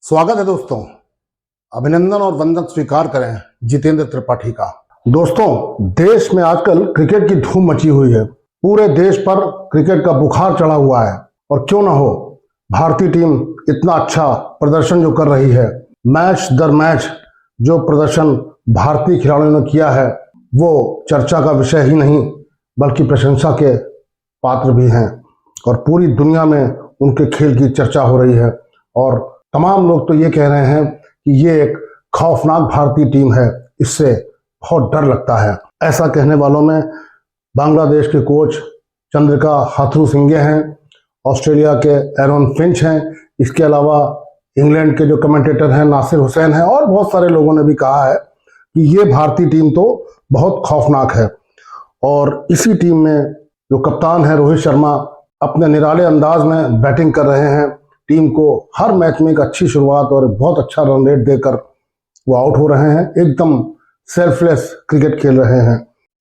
स्वागत है दोस्तों। अभिनंदन और वंदन स्वीकार करें जितेंद्र त्रिपाठी का। दोस्तों, देश में आजकल क्रिकेट की धूम मची हुई है। पूरे देश पर क्रिकेट का बुखार चढ़ा हुआ है और क्यों ना हो, भारतीय टीम इतना अच्छा प्रदर्शन जो कर रही है, मैच दर मैच जो प्रदर्शन भारतीय खिलाड़ियों ने किया है वो चर्चा का विषय ही नहीं बल्कि प्रशंसा के पात्र भी हैं और पूरी दुनिया में उनके खेल की चर्चा हो रही है। और तमाम लोग तो ये कह रहे हैं कि ये एक खौफनाक भारतीय टीम है, इससे बहुत डर लगता है। ऐसा कहने वालों में बांग्लादेश के कोच चंद्रिका हाथुरुसिंगे हैं, ऑस्ट्रेलिया के एरन फिंच हैं, इसके अलावा इंग्लैंड के जो कमेंटेटर हैं नासिर हुसैन हैं और बहुत सारे लोगों ने भी कहा है कि ये भारतीय टीम तो बहुत खौफनाक है। और इसी टीम में जो कप्तान है रोहित शर्मा अपने निराले अंदाज में बैटिंग कर रहे हैं। टीम को हर मैच में एक अच्छी शुरुआत और बहुत अच्छा रन रेट देकर वो आउट हो रहे हैं। एकदम सेल्फलेस क्रिकेट खेल रहे हैं।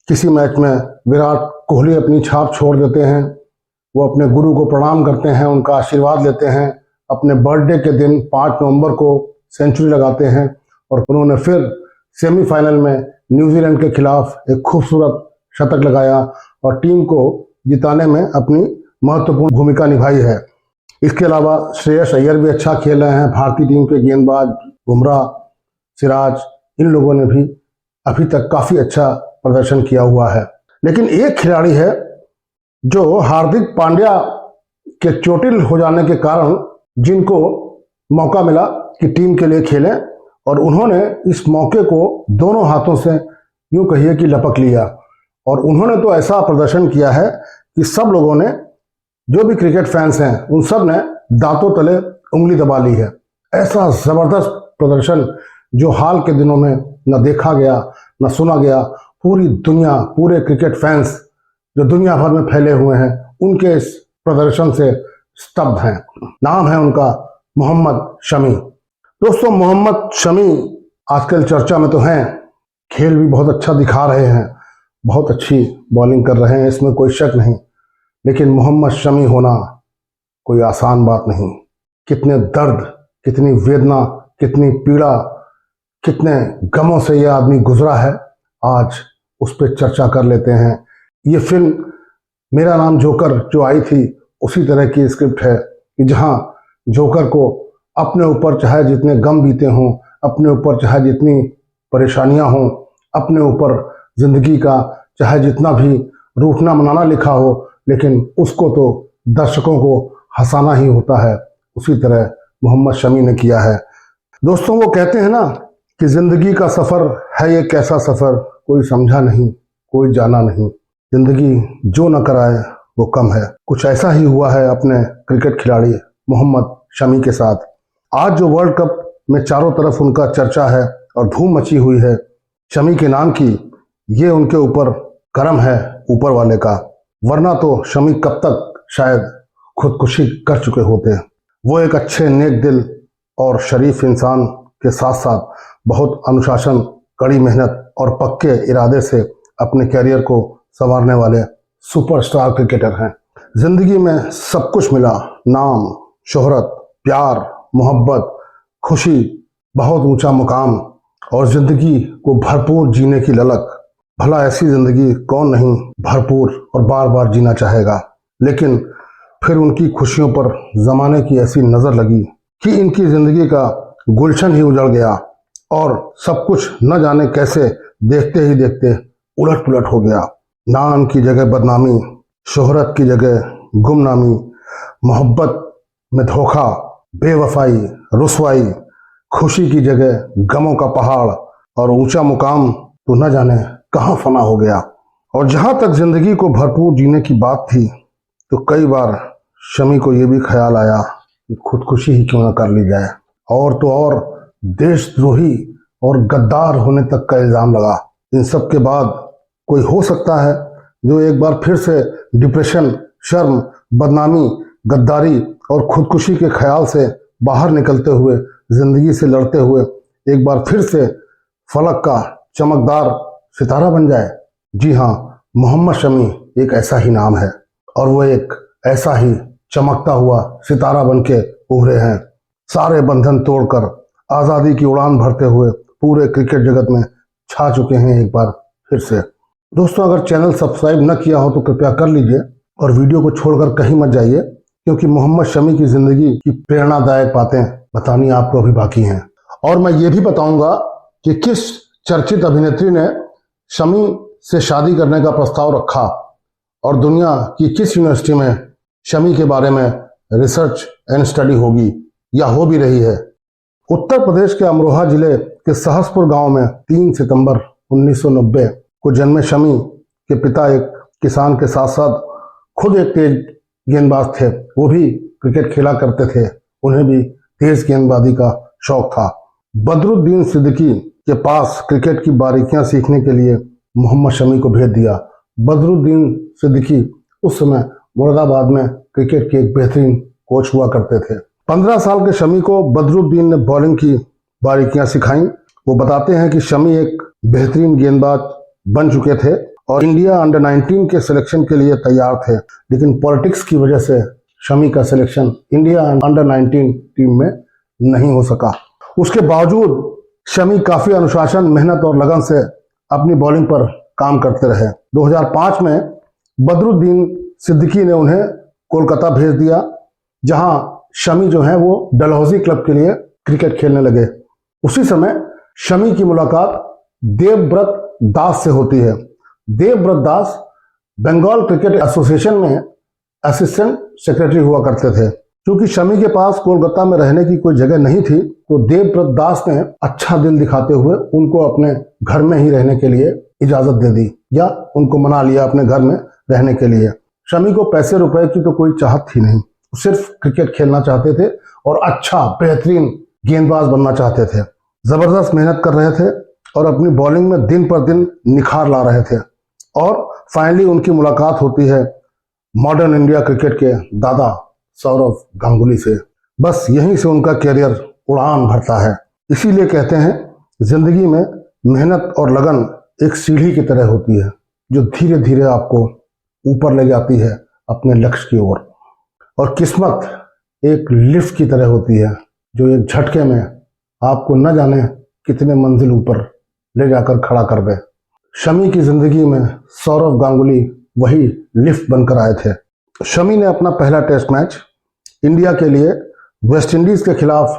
किसी मैच में विराट कोहली अपनी छाप छोड़ देते हैं, वो अपने गुरु को प्रणाम करते हैं, उनका आशीर्वाद लेते हैं। अपने बर्थडे के दिन 5 नवंबर को सेंचुरी लगाते हैं और उन्होंने फिर सेमीफाइनल में न्यूजीलैंड के खिलाफ एक खूबसूरत शतक लगाया और टीम को जिताने में अपनी महत्वपूर्ण भूमिका निभाई है। इसके अलावा श्रेयस अय्यर भी अच्छा खेल रहे हैं। भारतीय टीम के गेंदबाज बुमराह, सिराज, इन लोगों ने भी अभी तक काफी अच्छा प्रदर्शन किया हुआ है। लेकिन एक खिलाड़ी है जो हार्दिक पांड्या के चोटिल हो जाने के कारण जिनको मौका मिला कि टीम के लिए खेलें और उन्होंने इस मौके को दोनों हाथों से यूं कहिए कि लपक लिया और उन्होंने तो ऐसा प्रदर्शन किया है कि सब लोगों ने, जो भी क्रिकेट फैंस हैं, उन सब ने दांतों तले उंगली दबा ली है। ऐसा जबरदस्त प्रदर्शन जो हाल के दिनों में न देखा गया न सुना गया। पूरी दुनिया, पूरे क्रिकेट फैंस जो दुनिया भर में फैले हुए हैं, उनके इस प्रदर्शन से स्तब्ध हैं। नाम है उनका मोहम्मद शमी। दोस्तों, मोहम्मद शमी आजकल चर्चा में तो हैं, खेल भी बहुत अच्छा दिखा रहे हैं, बहुत अच्छी बॉलिंग कर रहे हैं, इसमें कोई शक नहीं। लेकिन मोहम्मद शमी होना कोई आसान बात नहीं। कितने दर्द, कितनी वेदना, कितनी पीड़ा, कितने गमों से यह आदमी गुजरा है, आज उस पर चर्चा कर लेते हैं। ये फिल्म मेरा नाम जोकर जो आई थी, उसी तरह की स्क्रिप्ट है कि जहां जोकर को अपने ऊपर चाहे जितने गम बीते हों, अपने ऊपर चाहे जितनी परेशानियां हों, अपने ऊपर जिंदगी का चाहे जितना भी रूठना मनाना लिखा हो, लेकिन उसको तो दर्शकों को हंसाना ही होता है। उसी तरह मोहम्मद शमी ने किया है। दोस्तों, वो कहते हैं ना कि जिंदगी का सफर है ये कैसा सफर, कोई समझा नहीं, कोई जाना नहीं। जिंदगी जो न कराए वो कम है। कुछ ऐसा ही हुआ है अपने क्रिकेट खिलाड़ी मोहम्मद शमी के साथ। आज जो वर्ल्ड कप में चारों तरफ उनका चर्चा है और धूम मची हुई है शमी के नाम की, ये उनके ऊपर करम है ऊपर वाले का, वरना तो शमी कब तक शायद खुदकुशी कर चुके होते। वो एक अच्छे नेक दिल और शरीफ इंसान के साथ साथ बहुत अनुशासन, कड़ी मेहनत और पक्के इरादे से अपने कैरियर को संवारने वाले सुपरस्टार क्रिकेटर हैं। जिंदगी में सब कुछ मिला, नाम, शोहरत, प्यार, मोहब्बत, खुशी, बहुत ऊंचा मुकाम और जिंदगी को भरपूर जीने की ललक। भला ऐसी जिंदगी कौन नहीं भरपूर और बार बार जीना चाहेगा। लेकिन फिर उनकी खुशियों पर जमाने की ऐसी नजर लगी कि इनकी जिंदगी का गुलशन ही उजड़ गया और सब कुछ न जाने कैसे देखते ही देखते उलट पुलट हो गया। नाम की जगह बदनामी, शोहरत की जगह गुमनामी, मोहब्बत में धोखा, बेवफाई, रुसवाई, खुशी की जगह गमों का पहाड़ और ऊंचा मुकाम तो न जाने कहां फना हो गया। और जहां तक जिंदगी को भरपूर जीने की बात थी तो कई बार शमी को यह भी ख्याल आया कि खुदकुशी ही क्यों न कर ली जाए। और तो और देशद्रोही और गद्दार होने तक का इल्जाम लगा। इन सब के बाद कोई हो सकता है जो एक बार फिर से डिप्रेशन, शर्म, बदनामी, गद्दारी और खुदकुशी के ख्याल से बाहर निकलते हुए, जिंदगी से लड़ते हुए एक बार फिर से फलक का चमकदार सितारा बन जाए। जी हाँ, मोहम्मद शमी एक ऐसा ही नाम है और वो एक ऐसा ही चमकता हुआ सितारा बन के उभरे हैं। सारे बंधन तोड़कर आजादी की उड़ान भरते हुए पूरे क्रिकेट जगत में छा चुके हैं एक बार फिर से। दोस्तों, अगर चैनल सब्सक्राइब न किया हो तो कृपया कर लीजिए और वीडियो को छोड़कर कहीं मत जाइए, क्योंकि मोहम्मद शमी की जिंदगी की प्रेरणादायक बातें बतानी आपको अभी बाकी हैं। और मैं ये भी बताऊंगा कि किस चर्चित अभिनेत्री ने शमी से शादी करने का प्रस्ताव रखा और दुनिया की किस यूनिवर्सिटी में शमी के बारे में रिसर्च एंड स्टडी होगी या हो भी रही है। उत्तर प्रदेश के अमरोहा जिले के सहसपुर गांव में 3 सितंबर 1990 को जन्मे शमी के पिता एक किसान के साथ साथ खुद एक तेज गेंदबाज थे। वो भी क्रिकेट खेला करते थे, उन्हें भी तेज गेंदबाजी का शौक था। बदरुद्दीन सिद्दीकी के पास क्रिकेट की बारीकियां सीखने के लिए मोहम्मद शमी को भेज दिया। बदरुद्दीन सिद्दीकी उस समय मुरादाबाद में क्रिकेट के एक बेहतरीन कोच हुआ करते थे। 15 साल के शमी को बदरुद्दीन ने बॉलिंग की बारीकियां सिखाईं। वो बताते हैं कि शमी एक बेहतरीन गेंदबाज बन चुके थे और इंडिया अंडर 19 के सिलेक्शन के लिए तैयार थे, लेकिन पॉलिटिक्स की वजह से शमी का सिलेक्शन इंडिया अंडर 19 टीम में नहीं हो सका। उसके बावजूद शमी काफी अनुशासन, मेहनत और लगन से अपनी बॉलिंग पर काम करते रहे। 2005 में बदरुद्दीन सिद्दीकी ने उन्हें कोलकाता भेज दिया, जहां शमी जो है वो डलहौजी क्लब के लिए क्रिकेट खेलने लगे। उसी समय शमी की मुलाकात देवव्रत दास से होती है। देवव्रत दास बंगाल क्रिकेट एसोसिएशन में असिस्टेंट सेक्रेटरी हुआ करते थे। क्योंकि शमी के पास कोलकाता में रहने की कोई जगह नहीं थी, तो देवव्रत दास ने अच्छा दिल दिखाते हुए उनको अपने घर में ही रहने के लिए इजाजत दे दी या उनको मना लिया अपने घर में रहने के लिए। शमी को पैसे रुपए की तो कोई चाहत थी नहीं, सिर्फ क्रिकेट खेलना चाहते थे और अच्छा बेहतरीन गेंदबाज बनना चाहते थे। जबरदस्त मेहनत कर रहे थे और अपनी बॉलिंग में दिन पर दिन निखार ला रहे थे। और फाइनली उनकी मुलाकात होती है मॉडर्न इंडिया क्रिकेट के दादा सौरव गांगुली से। बस यहीं से उनका कैरियर उड़ान भरता है। इसीलिए कहते हैं जिंदगी में मेहनत और लगन एक सीढ़ी की तरह होती है, जो धीरे धीरे आपको ऊपर ले जाती है अपने लक्ष्य की ओर। और किस्मत एक लिफ्ट की तरह होती है, जो एक झटके में आपको न जाने कितने मंजिल ऊपर ले जाकर खड़ा कर दे। शमी की जिंदगी में सौरव गांगुली वही लिफ्ट बनकर आए थे। शमी ने अपना पहला टेस्ट मैच इंडिया के लिए वेस्ट इंडीज के खिलाफ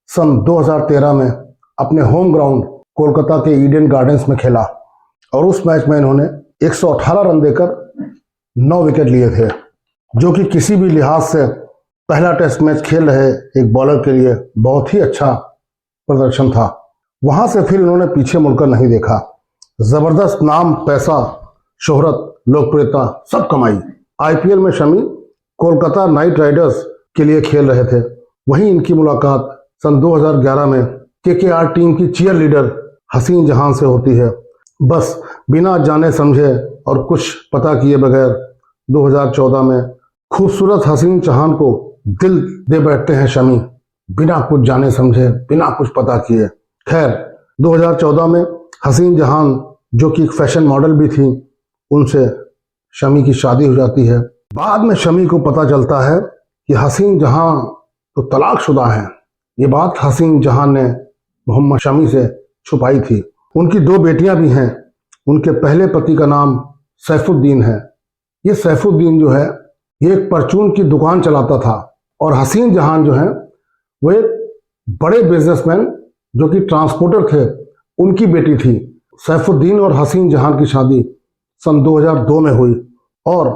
सन 2013 में अपने होम ग्राउंड कोलकाता के ईडन गार्डन्स में खेला और उस मैच में इन्होंने 118 रन देकर 9 विकेट लिए थे, जो कि किसी भी लिहाज से पहला टेस्ट मैच खेल रहे एक बॉलर के लिए बहुत ही अच्छा प्रदर्शन था। वहां से फिर इन्होंने पीछे मुड़कर नहीं देखा। जबरदस्त नाम, पैसा, शोहरत, लोकप्रियता सब कमाई। आईपीएल में शमी कोलकाता नाइट राइडर्स के लिए खेल रहे थे। वहीं इनकी मुलाकात सन 2011 में केकेआर टीम की चीयर लीडर हसीन जहां से होती है। बस बिना जाने समझे और कुछ पता किए बगैर 2014 में खूबसूरत हसीन जहां को दिल दे बैठते हैं शमी, बिना कुछ जाने समझे, बिना कुछ पता किए। खैर, 2014 में हसीन जहां, जो कि एक फैशन मॉडल भी थी, उनसे शमी की शादी हो जाती है। बाद में शमी को पता चलता है कि हसीन जहां तो तलाकशुदा हैं। ये बात हसीन जहां ने मोहम्मद शमी से छुपाई थी। उनकी 2 बेटियां भी हैं। उनके पहले पति का नाम सैफुद्दीन है। ये सैफुद्दीन जो है, ये एक परचून की दुकान चलाता था और हसीन जहां जो है वो एक बड़े बिजनेसमैन जो कि ट्रांसपोर्टर थे, उनकी बेटी थी। सैफुद्दीन और हसीन जहां की शादी सन 2002 में हुई और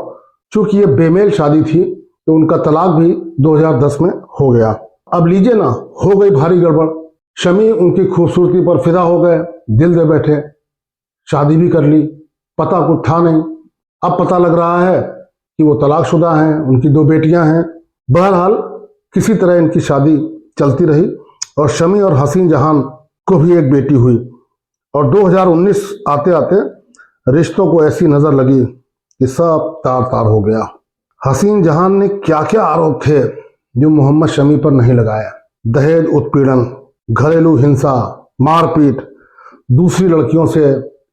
चूंकि ये बेमेल शादी थी तो उनका तलाक भी 2010 में हो गया। अब लीजिए ना, हो गई भारी गड़बड़। शमी उनकी खूबसूरती पर फिदा हो गए, दिल दे बैठे, शादी भी कर ली, पता कुछ था नहीं। अब पता लग रहा है कि वो तलाकशुदा हैं, उनकी 2 बेटियां हैं। बहरहाल किसी तरह इनकी शादी चलती रही और शमी और हसीन जहां को भी एक बेटी हुई। और 2019 आते आते रिश्तों को ऐसी नजर लगी कि सब तार तार हो गया। हसीन जहां ने क्या क्या आरोप थे जो मोहम्मद शमी पर नहीं लगाया। दहेज उत्पीड़न, घरेलू हिंसा, मारपीट, दूसरी लड़कियों से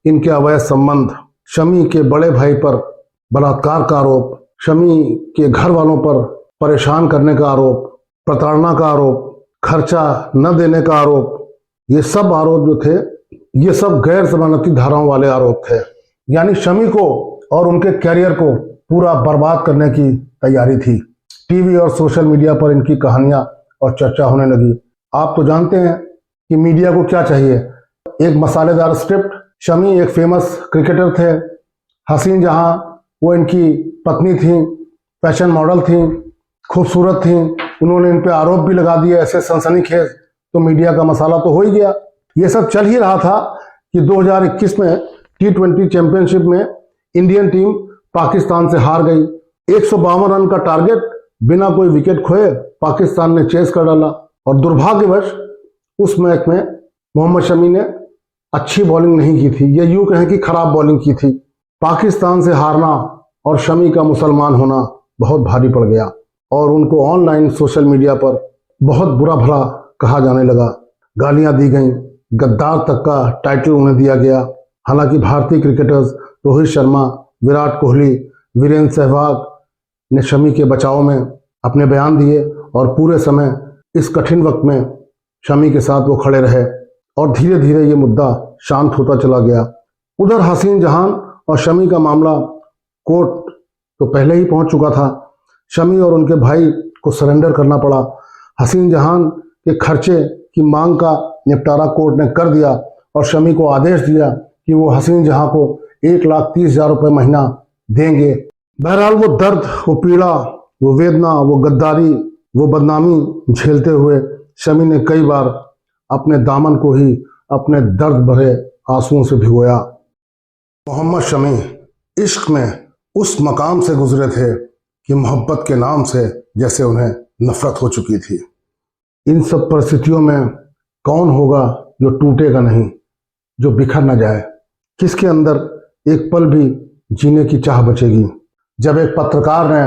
इनके अवैध संबंध, शमी के बड़े भाई पर बलात्कार का आरोप, शमी के घर वालों पर परेशान करने का आरोप, प्रताड़ना का आरोप, खर्चा न देने का आरोप, ये सब आरोप जो थे ये सब गैर जमानती धाराओं वाले आरोप थे। यानी शमी को और उनके कैरियर को पूरा बर्बाद करने की तैयारी थी। टीवी और सोशल मीडिया पर इनकी कहानियां और चर्चा होने लगी। आप तो जानते हैं कि मीडिया को क्या चाहिए, एक मसालेदार स्क्रिप्ट। शमी एक फेमस क्रिकेटर थे, हसीन जहां वो इनकी पत्नी थी, फैशन मॉडल थी, खूबसूरत थी। उन्होंने इन पे आरोप भी लगा दिए ऐसे सनसनीखेज, तो मीडिया का मसाला तो हो ही गया। ये सब चल ही रहा था कि 2021 में T20 चैंपियनशिप में इंडियन टीम पाकिस्तान से हार गई। 152 रन का टारगेट बिना कोई विकेट खोए पाकिस्तान ने चेस कर डाला, और दुर्भाग्यवश उस मैच में मोहम्मद शमी ने अच्छी बॉलिंग नहीं की थी, ये यूं कहें कि खराब बॉलिंग की थी। पाकिस्तान से हारना और शमी का मुसलमान होना बहुत भारी पड़ गया, और उनको ऑनलाइन सोशल मीडिया पर बहुत बुरा भला कहा जाने लगा, गालियां दी गईं, गद्दार तक का टाइटल उन्हें दिया गया। हालांकि भारतीय क्रिकेटर्स रोहित शर्मा, विराट कोहली, वीरेंद्र सहवाग ने शमी के बचाव में अपने बयान दिए, और पूरे समय इस कठिन वक्त में शमी के साथ वो खड़े रहे, और धीरे धीरे ये मुद्दा शांत होता चला गया। उधर हसीन जहान और शमी का मामला कोर्ट तो पहले ही पहुंच चुका था। शमी और उनके भाई को सरेंडर करना पड़ा। हसीन जहान के खर्चे की मांग का निपटारा कोर्ट ने कर दिया, और शमी को आदेश दिया कि वो हसीन जहां को 1,30,000 रुपये महीना देंगे। बहरहाल वो दर्द, वो पीड़ा, वो वेदना, वो गद्दारी, वो बदनामी झेलते हुए शमी ने कई बार अपने दामन को ही अपने दर्द भरे आंसुओं से भिगोया। मोहम्मद शमी इश्क में उस मकाम से गुजरे थे कि मोहब्बत के नाम से जैसे उन्हें नफरत हो चुकी थी। इन सब परिस्थितियों में कौन होगा जो टूटेगा नहीं, जो बिखर न जाए? किसके अंदर एक पल भी जीने की चाह बचेगी? जब एक पत्रकार ने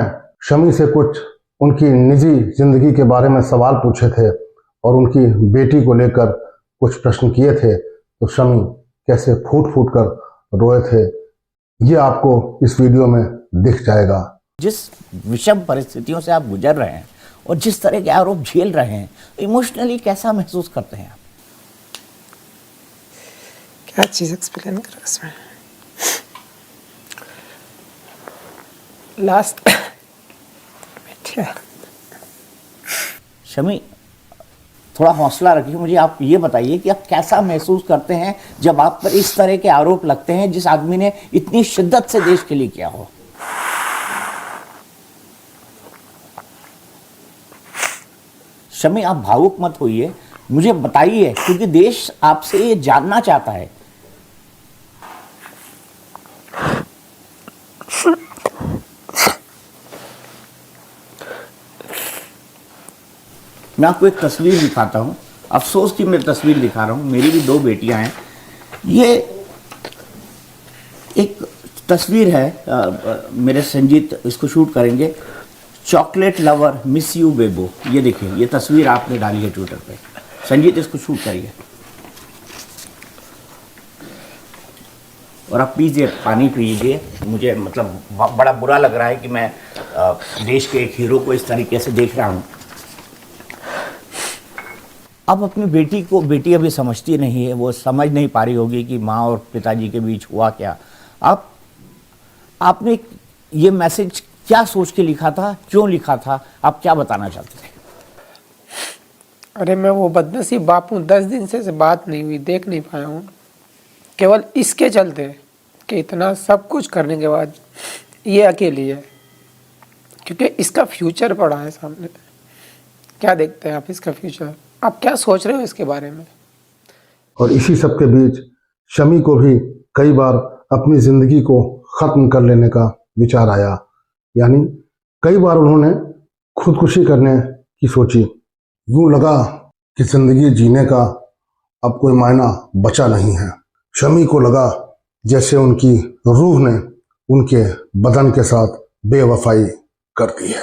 शमी से कुछ उनकी निजी जिंदगी के बारे में सवाल पूछे थे और उनकी बेटी को लेकर कुछ प्रश्न किए थे, तो शमी कैसे फूट फूट कर रोए थे, ये आपको इस वीडियो में दिख जाएगा। जिस विषम परिस्थितियों से आप गुजर रहे हैं और जिस तरह के आरोप झेल रहे हैं, इमोशनली कैसा महसूस करते हैं आप? क्या चीज़ एक्सप्लेन करो इसमें? लास्ट शमी, थोड़ा हौसला रखिए। मुझे आप ये बताइए कि आप कैसा महसूस करते हैं जब आप पर इस तरह के आरोप लगते हैं जिस आदमी ने इतनी शिद्दत से देश के लिए किया हो। शमी, आप भावुक मत होइए, मुझे बताइए, क्योंकि देश आपसे ये जानना चाहता है। मैं आपको एक तस्वीर दिखाता हूँ। अफसोस की मैं तस्वीर दिखा रहा हूँ। मेरी भी 2 बेटियां हैं। ये एक तस्वीर है, मेरे संजीत इसको शूट करेंगे। चॉकलेट लवर मिस यू बेबो, ये देखिए, ये तस्वीर आपने डाली है ट्विटर पे। संजीत इसको शूट करिए, और आप प्लीज़ ये पानी पीजिए। मुझे मतलब बड़ा बुरा लग रहा है कि मैं देश के एक हीरो को इस तरीके से देख रहा हूँ। अब अपनी बेटी को, बेटी अभी समझती नहीं है, वो समझ नहीं पा रही होगी कि माँ और पिताजी के बीच हुआ क्या। आपने ये मैसेज क्या सोच के लिखा था, क्यों लिखा था, आप क्या बताना चाहते थे? अरे मैं वो बदनसीब बाप हूँ, 10 दिन से बात नहीं हुई, देख नहीं पाया हूँ, केवल इसके चलते कि इतना सब कुछ करने के बाद ये अकेली है, क्योंकि इसका फ्यूचर पड़ा है सामने। क्या देखते हैं आप इसका फ्यूचर? आप क्या सोच रहे हो इसके बारे में? और इसी सब के बीच शमी को भी कई बार अपनी जिंदगी को खत्म कर लेने का विचार आया। यानी कई बार उन्होंने खुदकुशी करने की सोची। यूं लगा कि जिंदगी जीने का अब कोई मायना बचा नहीं है। शमी को लगा जैसे उनकी रूह ने उनके बदन के साथ बेवफाई कर दी है।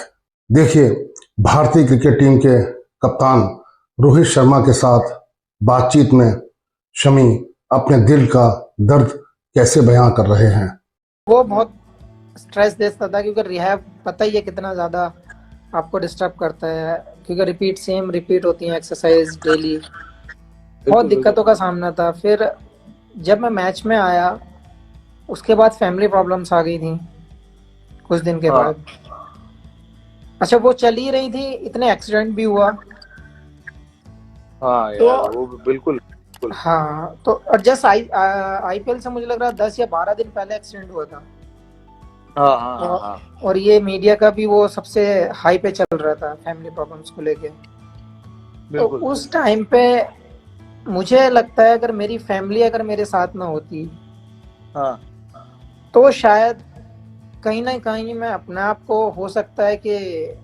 देखिए, भारतीय क्रिकेट टीम के कप्तान रोहित शर्मा के साथ बातचीत में शमी अपने दिल का दर्द कैसे बयां कर रहे हैं। वो बहुत स्ट्रेस देता था, क्योंकि रिहैब पता ही है कितना ज़्यादा आपको डिस्टर्ब करता है, क्योंकि रिपीट होती हैं एक्सरसाइज डेली। बहुत दिक्कतों का सामना था। फिर जब मैं मैच में आया उसके बाद फैमिली प्रॉब्लम्स आ गई थी कुछ दिन के बाद। अच्छा, वो चल ही रही थी, इतने एक्सीडेंट भी हुआ। हाँ तो यार वो बिल्कुल बिल्कुल। हाँ, तो और जस्ट आईपीएल से मुझे लग रहा है 10 या 12 दिन पहले एक्सीडेंट हुआ था। हाँ हाँ हाँ हाँ और ये मीडिया का भी वो सबसे हाई पे चल रहा था फैमिली प्रॉब्लम्स को लेके। तो बिल्कुल। उस टाइम पे मुझे लगता है अगर मेरी फैमिली अगर मेरे साथ ना होती हाँ तो शायद कहीं ना कहीं मैं अपने आप को, हो सकता है कि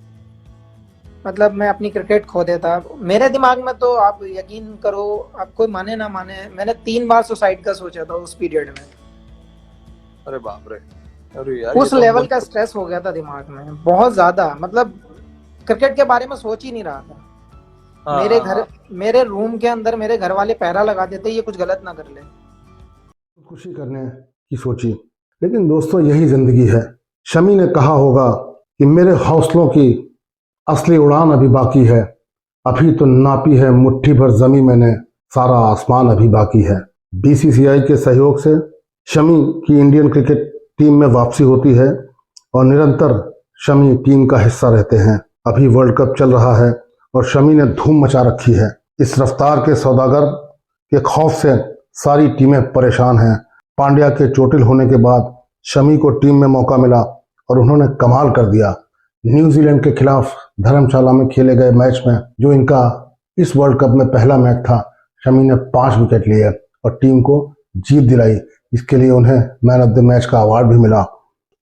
मतलब मैं अपनी क्रिकेट खो देता। मेरे दिमाग में तो आप यकीन करो, आप कोई माने ना माने, मैंने 3 बार सुसाइड का सोचा था उस पीरियड में। अरे बाप रे, अरे यार उस लेवल का स्ट्रेस हो गया था दिमाग में, बहुत ज्यादा। मतलब क्रिकेट के बारे में सोच ही नहीं रहा था। मेरे रूम के अंदर मेरे घर वाले पहरा लगा देते, ये कुछ गलत ना कर ले। खुशी करने की सोची, लेकिन दोस्तों यही जिंदगी है। शमी ने कहा होगा कि मेरे हौसलों की असली उड़ान अभी बाकी है, अभी तो नापी है मुट्ठी भर जमी मैंने, सारा आसमान अभी बाकी है। बीसीसीआई के सहयोग से शमी की इंडियन क्रिकेट टीम में वापसी होती है और निरंतर शमी टीम का हिस्सा रहते हैं। अभी वर्ल्ड कप चल रहा है और शमी ने धूम मचा रखी है। इस रफ्तार के सौदागर के खौफ से सारी टीमें परेशान हैं। पांड्या के चोटिल होने के बाद शमी को टीम में मौका मिला और उन्होंने कमाल कर दिया। न्यूजीलैंड के खिलाफ धर्मशाला में खेले गए मैच में, जो इनका इस वर्ल्ड कप में पहला मैच था, शमी ने 5 विकेट लिए और टीम को जीत दिलाई। इसके लिए उन्हें मैन ऑफ द मैच का अवार्ड भी मिला।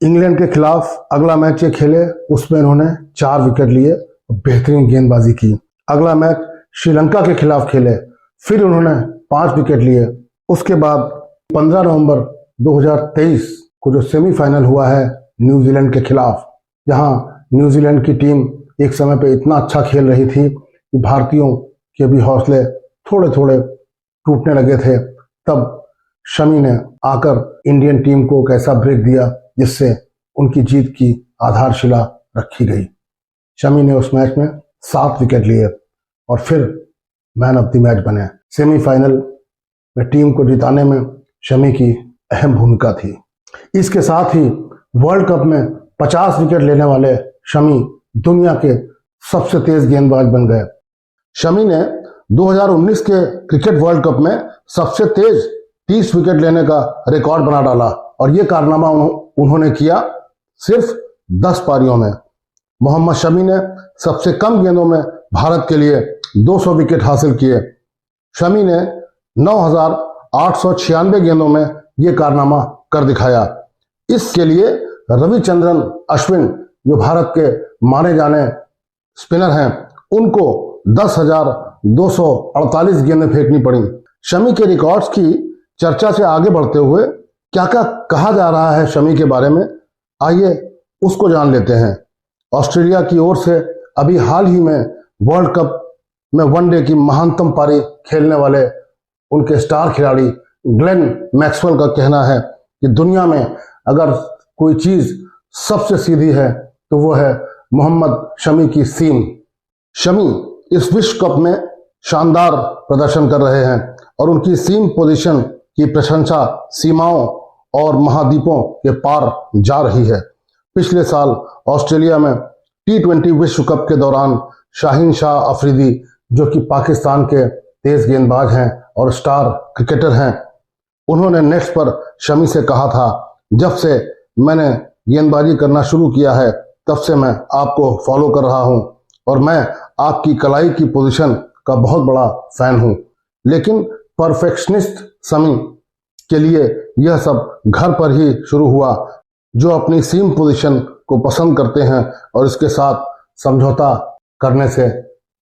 इंग्लैंड के खिलाफ अगला मैच ये खेले, उसमें इन्होंने 4 विकेट लिए, बेहतरीन गेंदबाजी की। अगला मैच श्रीलंका के खिलाफ खेले, फिर उन्होंने 5 विकेट लिए। उसके बाद 15 नवंबर 2023 को जो सेमीफाइनल हुआ है न्यूजीलैंड के खिलाफ, जहां न्यूजीलैंड की टीम एक समय पे इतना अच्छा खेल रही थी कि भारतीयों के भी हौसले थोड़े थोड़े टूटने लगे थे, तब शमी ने आकर इंडियन टीम को एक ऐसा ब्रेक दिया जिससे उनकी जीत की आधारशिला रखी गई। शमी ने उस मैच में 7 विकेट लिए और फिर मैन ऑफ द मैच बने। सेमीफाइनल में टीम को जिताने में शमी की अहम भूमिका थी। इसके साथ ही वर्ल्ड कप में 50 विकेट लेने वाले शमी दुनिया के सबसे तेज गेंदबाज बन गए। शमी ने 2019 के क्रिकेट वर्ल्ड कप में सबसे तेज 30 विकेट लेने का रिकॉर्ड बना डाला और यह कारनामा उन्होंने किया सिर्फ 10 पारियों में। मोहम्मद शमी ने सबसे कम गेंदों में भारत के लिए 200 विकेट हासिल किए। शमी ने 9,896 गेंदों में यह कारनामा कर दिखाया। इसके लिए रविचंद्रन अश्विन, जो भारत के माने जाने स्पिनर हैं, उनको 10,248 गेंदें फेंकनी पड़ी। शमी के रिकॉर्ड्स की चर्चा से आगे बढ़ते हुए क्या क्या कहा जा रहा है शमी के बारे में, आइए उसको जान लेते हैं। ऑस्ट्रेलिया की ओर से अभी हाल ही में वर्ल्ड कप में वनडे की महानतम पारी खेलने वाले उनके स्टार खिलाड़ी ग्लेन मैक्सवेल का कहना है कि दुनिया में अगर कोई चीज सबसे सीधी है तो वो है मोहम्मद शमी की सीम। शमी इस विश्व कप में शानदार प्रदर्शन कर रहे हैं और उनकी सीम पोजीशन की प्रशंसा सीमाओं और महाद्वीपों के पार जा रही है। पिछले साल ऑस्ट्रेलिया में T20 विश्व कप के दौरान शाहीन शाह अफरीदी, जो कि पाकिस्तान के तेज गेंदबाज हैं और स्टार क्रिकेटर हैं, उन्होंने नेट्स पर शमी से कहा था, जब से मैंने गेंदबाजी करना शुरू किया है तब से मैं आपको फॉलो कर रहा हूं और मैं आपकी कलाई की पोजीशन का बहुत बड़ा फैन हूं। लेकिन परफेक्शनिस्ट शमी के लिए यह सब घर पर ही शुरू हुआ, जो अपनी सीम पोजीशन को पसंद करते हैं और इसके साथ समझौता करने से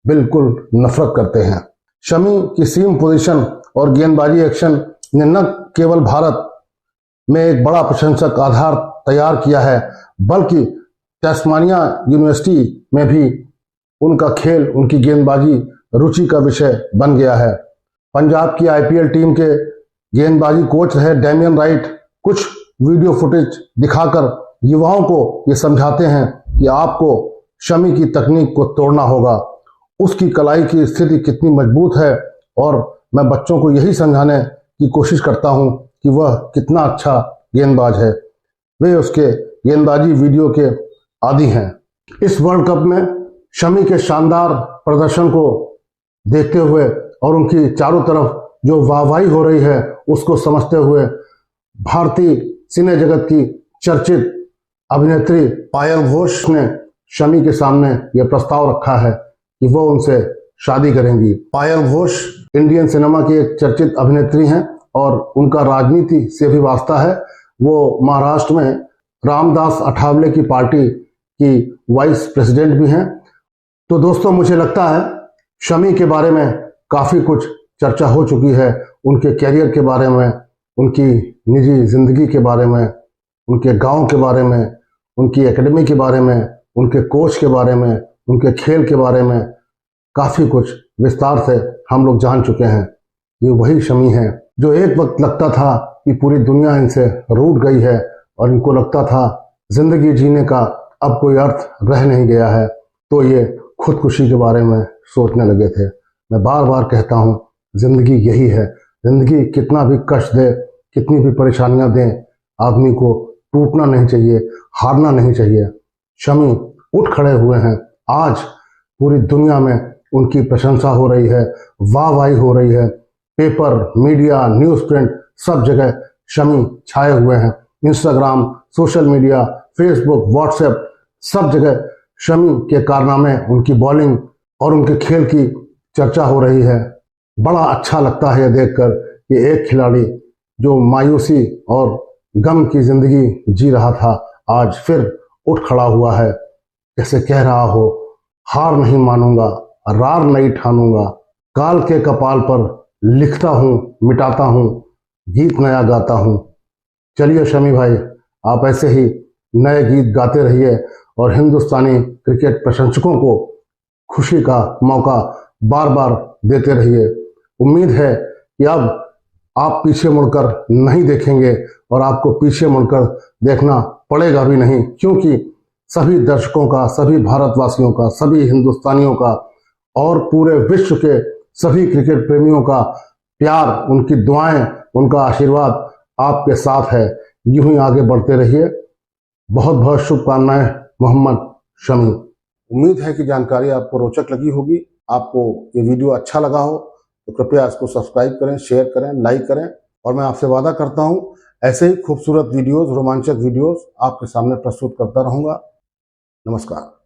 बिल्कुल नफरत करते हैं। शमी की सीम पोजीशन और गेंदबाजी एक्शन ने न केवल भारत में एक बड़ा प्रशंसक आधार तैयार किया है, बल्कि टैस्मानिया यूनिवर्सिटी में भी उनका खेल, उनकी गेंदबाजी रुचि का विषय बन गया है। पंजाब की IPL टीम के गेंदबाजी कोच रहे डैमियन राइट कुछ वीडियो फुटेज दिखाकर युवाओं को ये समझाते हैं कि आपको शमी की तकनीक को तोड़ना होगा। उसकी कलाई की स्थिति कितनी मजबूत है और मैं बच्चों को यही समझाने की कोशिश करता हूं कि वह कितना अच्छा गेंदबाज है। वे उसके गेंदबाजी वीडियो के आदी हैं। इस वर्ल्ड कप में शमी के शानदार प्रदर्शन को देखते हुए और उनकी चारों तरफ जो वाहवाही हो रही है उसको समझते हुए भारतीय सिने जगत की चर्चित अभिनेत्री पायल घोष ने शमी के सामने यह प्रस्ताव रखा है कि वो उनसे शादी करेंगी। पायल घोष इंडियन सिनेमा की एक चर्चित अभिनेत्री हैं और उनका राजनीति से भी वास्ता है। वो महाराष्ट्र में रामदास अठावले की पार्टी की वाइस प्रेसिडेंट भी हैं। तो दोस्तों, मुझे लगता है शमी के बारे में काफ़ी कुछ चर्चा हो चुकी है। उनके कैरियर के बारे में, उनकी निजी जिंदगी के बारे में, उनके गांव के बारे में, उनकी एकेडमी के बारे में, उनके कोच के बारे में, उनके खेल के बारे में काफ़ी कुछ विस्तार से हम लोग जान चुके हैं। ये वही शमी है जो एक वक्त लगता था कि पूरी दुनिया इनसे रूठ गई है और इनको लगता था जिंदगी जीने का अब कोई अर्थ रह नहीं गया है, तो ये खुदकुशी के बारे में सोचने लगे थे। मैं बार बार कहता हूँ, जिंदगी यही है। जिंदगी कितना भी कष्ट दे, कितनी भी परेशानियां दे, आदमी को टूटना नहीं चाहिए, हारना नहीं चाहिए। शमी उठ खड़े हुए हैं। आज पूरी दुनिया में उनकी प्रशंसा हो रही है, वाहवाही हो रही है। पेपर, मीडिया, न्यूज़ प्रिंट, सब जगह शमी छाए हुए हैं। Instagram, social media, Facebook, WhatsApp, सब जगह शमी के कारनामे, उनकी बॉलिंग और उनके खेल की चर्चा हो रही है। बड़ा अच्छा लगता है यह देखकर कि एक खिलाड़ी जो मायूसी और गम की जिंदगी जी रहा था, आज फिर उठ खड़ा हुआ है। जैसे कह रहा हो, हार नहीं मानूंगा, रार नहीं ठानूंगा, काल के कपाल पर लिखता हूँ, मिटाता हूँ, गीत नया गाता हूँ। चलिए शमी भाई, आप ऐसे ही नए गीत गाते रहिए और हिंदुस्तानी क्रिकेट प्रशंसकों को खुशी का मौका बार बार देते रहिए। उम्मीद है कि अब आप पीछे मुड़कर नहीं देखेंगे और आपको पीछे मुड़कर देखना पड़ेगा भी नहीं, क्योंकि सभी दर्शकों का, सभी भारतवासियों का, सभी हिंदुस्तानियों का और पूरे विश्व के सभी क्रिकेट प्रेमियों का प्यार, उनकी दुआएं, उनका आशीर्वाद आपके साथ है। यूं ही आगे बढ़ते रहिए। बहुत बहुत शुभकामनाएं मोहम्मद शमी। उम्मीद है कि जानकारी आपको रोचक लगी होगी। आपको ये वीडियो अच्छा लगा हो तो कृपया इसको सब्सक्राइब करें, शेयर करें, लाइक करें और मैं आपसे वादा करता हूं ऐसे ही खूबसूरत वीडियोस, रोमांचक वीडियोस आपके सामने प्रस्तुत करता रहूंगा। नमस्कार।